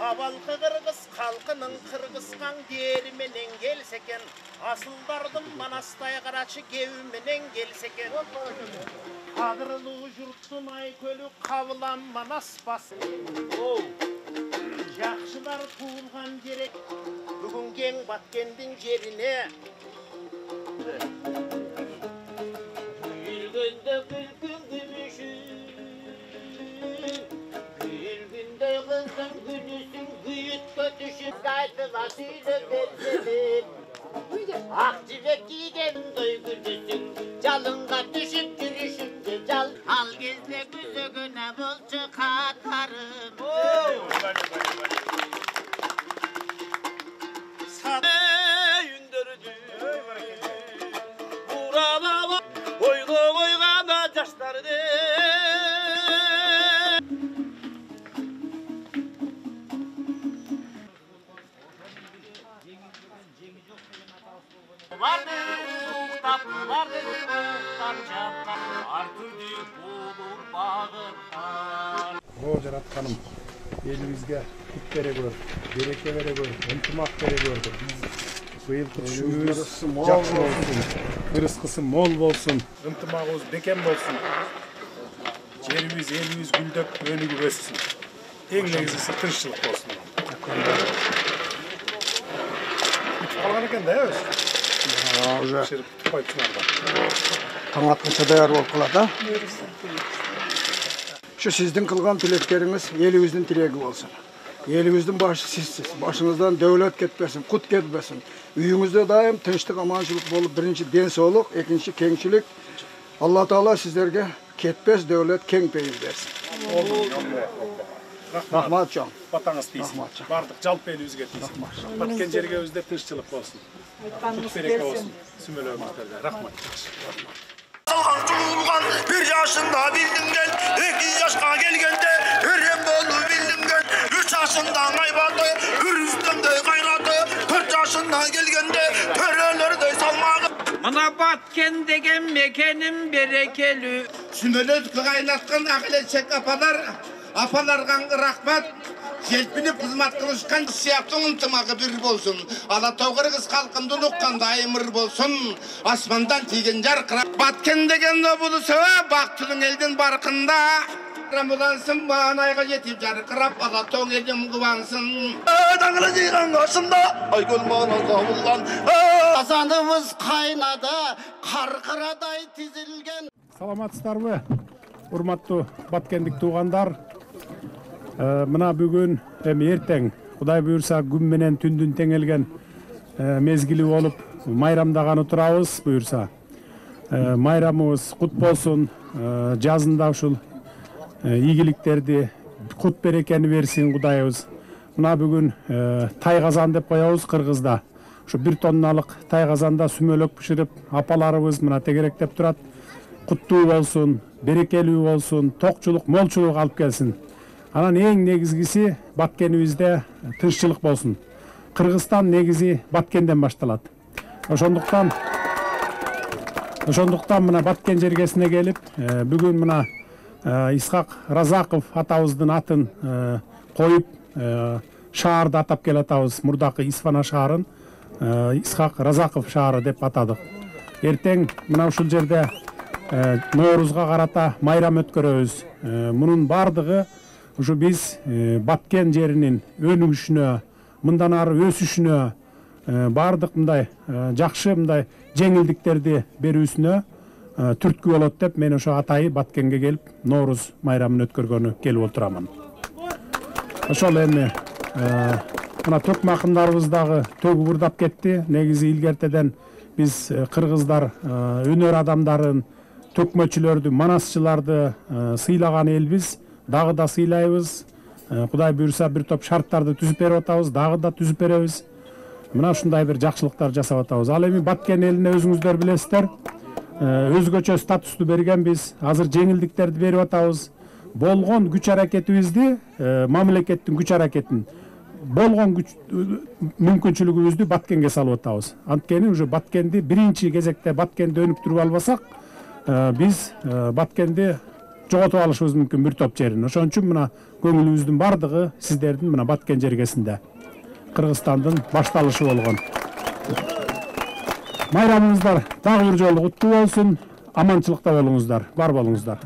Abalkı Kırgız halkının Kırgızkan dermenen gelseken, asıldardım Manastay Karaçı gevimenen gelseken. Adırlı jurtsun aykölü kavlan Manas basın. Жақшылар туылған жерек, бүгін кең Баткендің жеріне. Күйлгенде күлкін күмішін, күйлгенде қыздың күнісін күйіт көтішін. Қайтыла сүйді берсенен, ақ жібек киген той күнісін, жалынға түшіп жүрішінді жал. Ал кезде күзігіне болшы қатарым. O Жаратканым, elibizge kut bere gör, bereke bere gör, ынтымак bere gördü. Быйыл күтүшүбүз жакшы болсун, ырыскысы мол болсун, ынтымагыбыз бекем болсун. Жерибиз, элибиз гүлдөп, өнүгүп өссүн. Эң негизгиси тынччылык болсун. Бүтүп калган экен да, өзү. Уже Бүтүп койчулар да. таң атканча даяр болуп калат, а? Şu sizden kılgan tilekleriniz elimizin tilegi olsun. Elimizin başı sizsiz. Başınızdan devlet ketmesin, kut ketmesin. Üyünüzde daim tinçlik, amançılık bolup birinci densoluk, ikinci kengçilik. Allah Teala sizlerge ketmez devlet keng peyin versin. Rahmat can. Vatanız değilsin. Bardık jalp elibizge değilsin. Batken jerge özde tinççılık bolsun. Kut bereke olsun. Sümölömüzlerge. Rahmat. Salgan bir yaşında bildim gel, 2 yaşa gelgende hürrem bolu bildim gel, 3 yaşında aybatı, hürüstümde gayratı, 4 yaşında gelgende törelerde salmağı. Mana Batken degen mekenim berekeli. Sümölöz kaynatkan akılçek apalargan rahmat. Jelpinip hizmet kılışkan siyahtın ıntımağı bir bolsun. Alatau Kırgız halkında unukkanda aymır bolsun. Asmandan tigen jarkırap. Batken degen ne bulusu, baktılın elden barkında. Ramulansın bağınayga yetip jarkırap, Alatau elim kıvansın. Dağılı ceygan karşında, aygül mağına kavullan. Kazanımız kaynadı, karkıraday tizilgen. Саламатсыздарбы, урматтуу баткендик туугандар. Мына бүгүн эми эртең Кудай буюрса күн менен түндүн теңелген мезгили болуп майрамдаганы турабыз буюрса. Майрамыбыз кут болсун, жазында ушул ийгиликтерди, кут берекени берсин Кудайыбыз. Мына бүгүн тай казан деп коебуз Кыргызда. Ушу 1 тонналык тай казанда сүмөлөк бышырып, апаларыбыз мына тегеректеп турат. Куттуу болсун, берекелүү болсун, токчулук, молчулук алып келсин. Анан эң негизгиси Баткенибизде тынччылык болсун. Кыргызстан негизи Баткенден башталат. Ошондуктан мына Баткен жергесине келип, бүгүн мына Исхак Разаков атабыздын атын коюп, шаарды атап келатабыз. Мурдакы Исфана шаарын Исхак Разаков шаары деп атадык. Эртең мына ушул жерде Ноорузга карата майрам өткөрөбүз. Мунун бардыгы ушу биз Баткен жеринин өнүгүшүнө, мындан ары өсүшүнө, бардык мындай жакшы мындай жеңилдиктерди берүүсүнө түрткү болот деп мен ошо атайы Баткенге келип Норуз майрамын өткөргөнү келип отурамын. Ошол эми мына төкмакындарыбыз дагы төгү бурдап кетти. Негизи илгертеден биз кыргыздар өнөр адамдарын, төкмөчүлөрдү, манасчыларды сыйлаган элбиз. Дагы да сыйлайбыз. Кудай буюрса бир топ шарттарды түзүп берип атабыз, дагы да түзүп беребиз. Мына ушундай бир жакшылыктар жасап атабыз. Ал эми Баткен элине өзүңүздөр билесиздер, өзгөчө статусту бергенбиз. Азыр жеңилдиктерди берип атабыз. Болгон күч аракетибизди, мамлекеттин күч аракетин болгон мүмкүнчүлүгүбүздү Баткенге салып атабыз. Анткени уже Баткенди биринчи кезекте Баткенди өнүктүрүп албасак, биз Баткенди жоготуп алышыбыз мүмкүн бир топ жерин. Ошон үчүн мына көңүлүбүздүн бардыгы сиздердин мына Баткен жергесинде. Кыргызстандын башталышы болгон. Майрамыңыздар дагы бир жолу куттуу болсун. Аманчылыкта болуңуздар, бар болуңуздар.